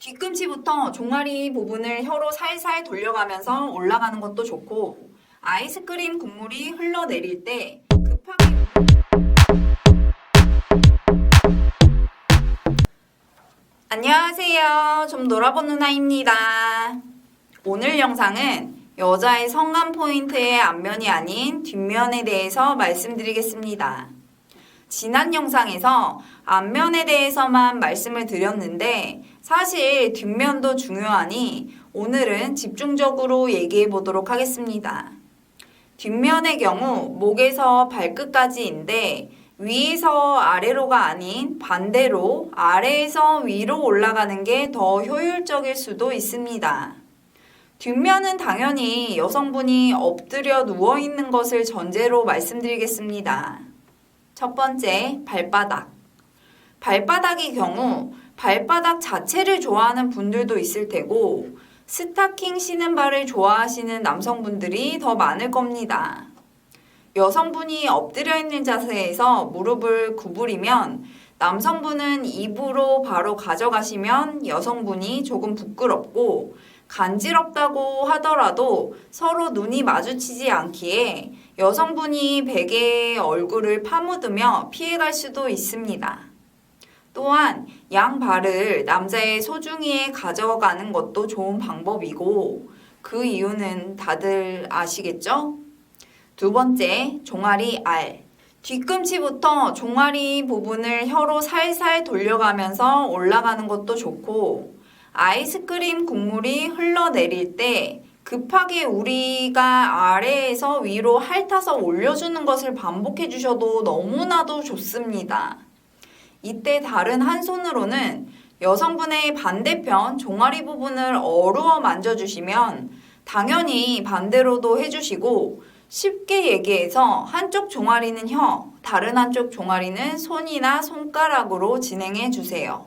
뒤꿈치부터 종아리 부분을 혀로 살살 돌려가면서 올라가는 것도 좋고, 아이스크림 국물이 흘러내릴 때 급하게 안녕하세요. 좀 놀아본 누나입니다. 오늘 영상은 여자의 성감 포인트의 앞면이 아닌 뒷면에 대해서 말씀드리겠습니다. 지난 영상에서 앞면에 대해서만 말씀을 드렸는데 사실 뒷면도 중요하니 오늘은 집중적으로 얘기해 보도록 하겠습니다. 뒷면의 경우 목에서 발끝까지인데 위에서 아래로가 아닌 반대로 아래에서 위로 올라가는 게 더 효율적일 수도 있습니다. 뒷면은 당연히 여성분이 엎드려 누워 있는 것을 전제로 말씀드리겠습니다. 첫 번째, 발바닥. 발바닥의 경우 발바닥 자체를 좋아하는 분들도 있을 테고 스타킹 신은 발을 좋아하시는 남성분들이 더 많을 겁니다. 여성분이 엎드려 있는 자세에서 무릎을 구부리면 남성분은 입으로 바로 가져가시면 여성분이 조금 부끄럽고 간지럽다고 하더라도 서로 눈이 마주치지 않기에 여성분이 베개에 얼굴을 파묻으며 피해갈 수도 있습니다. 또한 양발을 남자의 소중이에 가져가는 것도 좋은 방법이고 그 이유는 다들 아시겠죠? 두 번째, 종아리 알. 뒤꿈치부터 종아리 부분을 혀로 살살 돌려가면서 올라가는 것도 좋고 아이스크림 국물이 흘러내릴 때 급하게 우리가 아래에서 위로 핥아서 올려주는 것을 반복해 주셔도 너무나도 좋습니다. 이때 다른 한 손으로는 여성분의 반대편 종아리 부분을 어루어 만져주시면 당연히 반대로도 해주시고 쉽게 얘기해서 한쪽 종아리는 혀, 다른 한쪽 종아리는 손이나 손가락으로 진행해 주세요.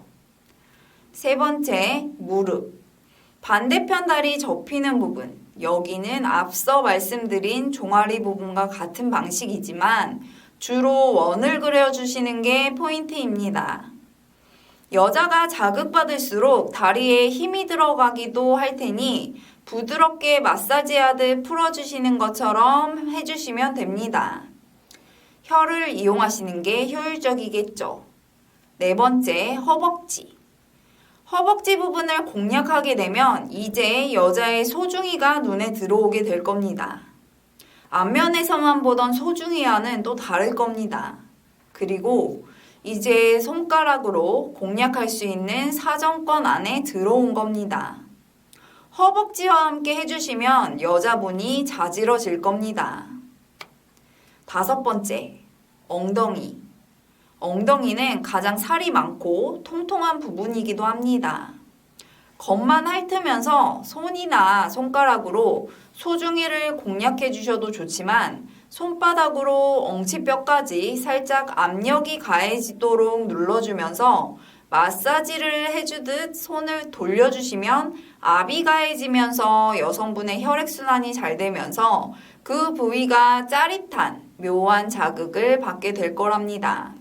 세 번째, 무릎. 반대편 다리 접히는 부분. 여기는 앞서 말씀드린 종아리 부분과 같은 방식이지만 주로 원을 그려주시는 게 포인트입니다. 여자가 자극받을수록 다리에 힘이 들어가기도 할 테니 부드럽게 마사지하듯 풀어주시는 것처럼 해주시면 됩니다. 혀를 이용하시는 게 효율적이겠죠. 네 번째, 허벅지. 허벅지 부분을 공략하게 되면 이제 여자의 소중이가 눈에 들어오게 될 겁니다. 앞면에서만 보던 소중이와는 또 다를 겁니다. 그리고 이제 손가락으로 공략할 수 있는 사정권 안에 들어온 겁니다. 허벅지와 함께 해주시면 여자분이 자지러질 겁니다. 다섯 번째, 엉덩이. 엉덩이는 가장 살이 많고 통통한 부분이기도 합니다. 겉만 핥으면서 손이나 손가락으로 소중이를 공략해 주셔도 좋지만 손바닥으로 엉치뼈까지 살짝 압력이 가해지도록 눌러주면서 마사지를 해주듯 손을 돌려주시면 압이 가해지면서 여성분의 혈액순환이 잘 되면서 그 부위가 짜릿한 묘한 자극을 받게 될 거랍니다.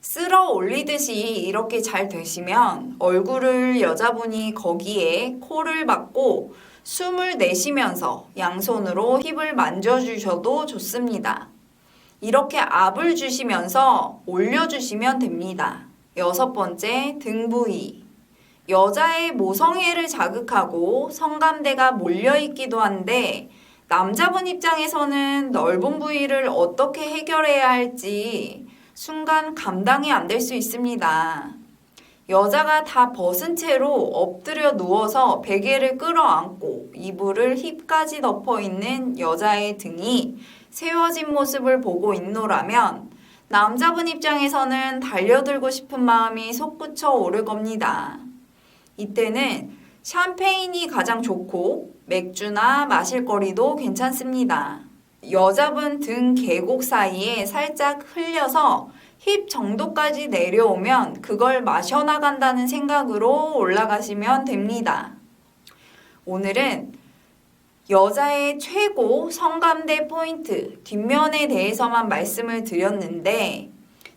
쓸어 올리듯이 이렇게 잘 되시면 얼굴을 여자분이 거기에 코를 박고 숨을 내쉬면서 양손으로 힙을 만져주셔도 좋습니다. 이렇게 압을 주시면서 올려주시면 됩니다. 여섯 번째, 등 부위. 여자의 모성애를 자극하고 성감대가 몰려있기도 한데 남자분 입장에서는 넓은 부위를 어떻게 해결해야 할지 순간 감당이 안 될 수 있습니다. 여자가 다 벗은 채로 엎드려 누워서 베개를 끌어안고 이불을 힙까지 덮어 있는 여자의 등이 세워진 모습을 보고 있노라면 남자분 입장에서는 달려들고 싶은 마음이 솟구쳐 오를 겁니다. 이때는 샴페인이 가장 좋고 맥주나 마실거리도 괜찮습니다. 여자분 등 계곡 사이에 살짝 흘려서 힙 정도까지 내려오면 그걸 마셔나간다는 생각으로 올라가시면 됩니다. 오늘은 여자의 최고 성감대 포인트 뒷면에 대해서만 말씀을 드렸는데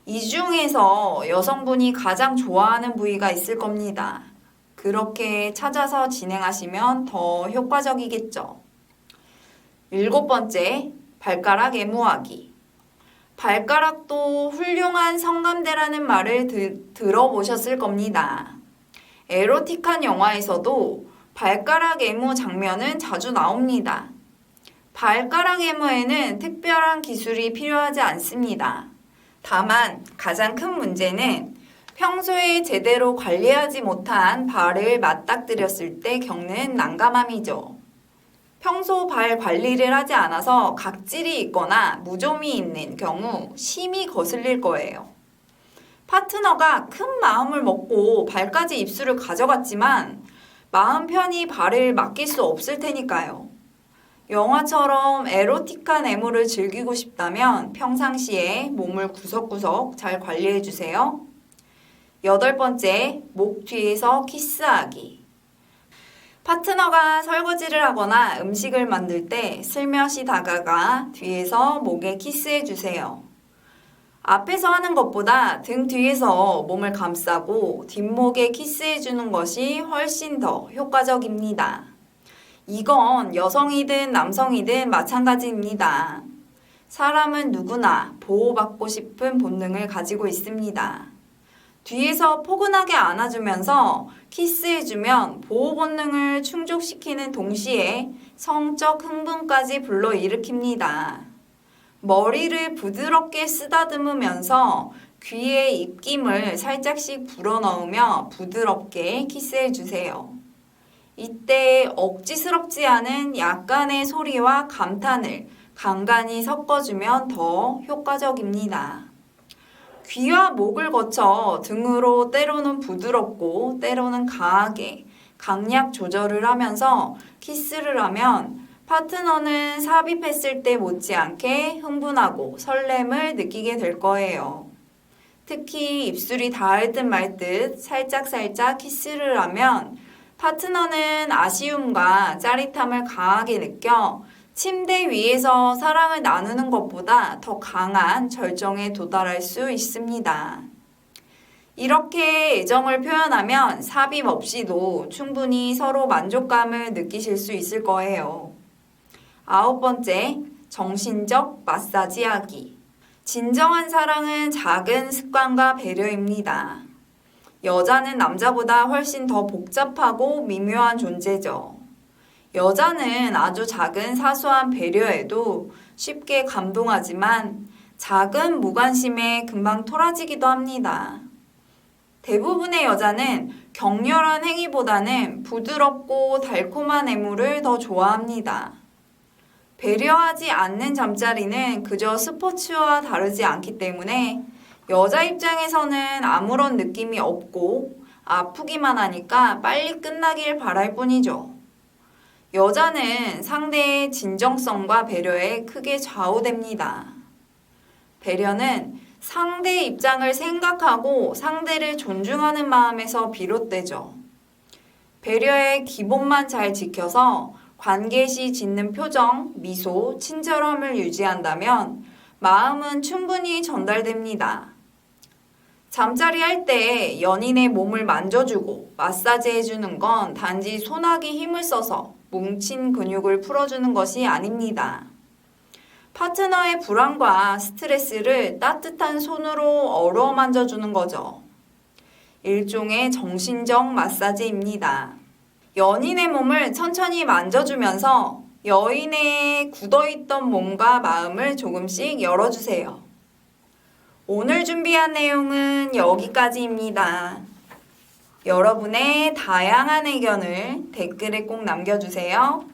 이 중에서 여성분이 가장 좋아하는 부위가 있을 겁니다. 그렇게 찾아서 진행하시면 더 효과적이겠죠. 7번째, 발가락 애무하기. 발가락도 훌륭한 성감대라는 말을 들어보셨을 겁니다. 에로틱한 영화에서도 발가락 애무 장면은 자주 나옵니다. 발가락 애무에는 특별한 기술이 필요하지 않습니다. 다만 가장 큰 문제는 평소에 제대로 관리하지 못한 발을 맞닥뜨렸을 때 겪는 난감함이죠. 평소 발 관리를 하지 않아서 각질이 있거나 무좀이 있는 경우 심히 거슬릴 거예요. 파트너가 큰 마음을 먹고 발까지 입술을 가져갔지만 마음 편히 발을 맡길 수 없을 테니까요. 영화처럼 에로틱한 애무를 즐기고 싶다면 평상시에 몸을 구석구석 잘 관리해주세요. 8번째, 목 뒤에서 키스하기. 파트너가 설거지를 하거나 음식을 만들 때 슬며시 다가가 뒤에서 목에 키스해주세요. 앞에서 하는 것보다 등 뒤에서 몸을 감싸고 뒷목에 키스해주는 것이 훨씬 더 효과적입니다. 이건 여성이든 남성이든 마찬가지입니다. 사람은 누구나 보호받고 싶은 본능을 가지고 있습니다. 뒤에서 포근하게 안아주면서 키스해주면 보호 본능을 충족시키는 동시에 성적 흥분까지 불러일으킵니다. 머리를 부드럽게 쓰다듬으면서 귀에 입김을 살짝씩 불어넣으며 부드럽게 키스해주세요. 이때 억지스럽지 않은 약간의 소리와 감탄을 간간히 섞어주면 더 효과적입니다. 귀와 목을 거쳐 등으로 때로는 부드럽고 때로는 강하게 강약 조절을 하면서 키스를 하면 파트너는 삽입했을 때 못지않게 흥분하고 설렘을 느끼게 될 거예요. 특히 입술이 닿을 듯 말 듯 살짝살짝 키스를 하면 파트너는 아쉬움과 짜릿함을 강하게 느껴 침대 위에서 사랑을 나누는 것보다 더 강한 절정에 도달할 수 있습니다. 이렇게 애정을 표현하면 삽입 없이도 충분히 서로 만족감을 느끼실 수 있을 거예요. 9번째, 정신적 마사지하기. 진정한 사랑은 작은 습관과 배려입니다. 여자는 남자보다 훨씬 더 복잡하고 미묘한 존재죠. 여자는 아주 작은 사소한 배려에도 쉽게 감동하지만 작은 무관심에 금방 토라지기도 합니다. 대부분의 여자는 격렬한 행위보다는 부드럽고 달콤한 애무를 더 좋아합니다. 배려하지 않는 잠자리는 그저 스포츠와 다르지 않기 때문에 여자 입장에서는 아무런 느낌이 없고 아프기만 하니까 빨리 끝나길 바랄 뿐이죠. 여자는 상대의 진정성과 배려에 크게 좌우됩니다. 배려는 상대 입장을 생각하고 상대를 존중하는 마음에서 비롯되죠. 배려의 기본만 잘 지켜서 관계 시 짓는 표정, 미소, 친절함을 유지한다면 마음은 충분히 전달됩니다. 잠자리 할 때 연인의 몸을 만져주고 마사지해주는 건 단지 손아귀 힘을 써서 뭉친 근육을 풀어주는 것이 아닙니다. 파트너의 불안과 스트레스를 따뜻한 손으로 어루어 만져주는 거죠. 일종의 정신적 마사지입니다. 연인의 몸을 천천히 만져주면서 여인의 굳어있던 몸과 마음을 조금씩 열어주세요. 오늘 준비한 내용은 여기까지입니다. 여러분의 다양한 의견을 댓글에 꼭 남겨주세요.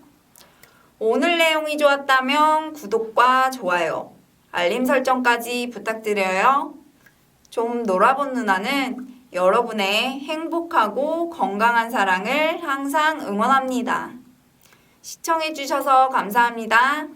오늘 내용이 좋았다면 구독과 좋아요, 알림 설정까지 부탁드려요. 좀 놀아본 누나는 여러분의 행복하고 건강한 사랑을 항상 응원합니다. 시청해주셔서 감사합니다.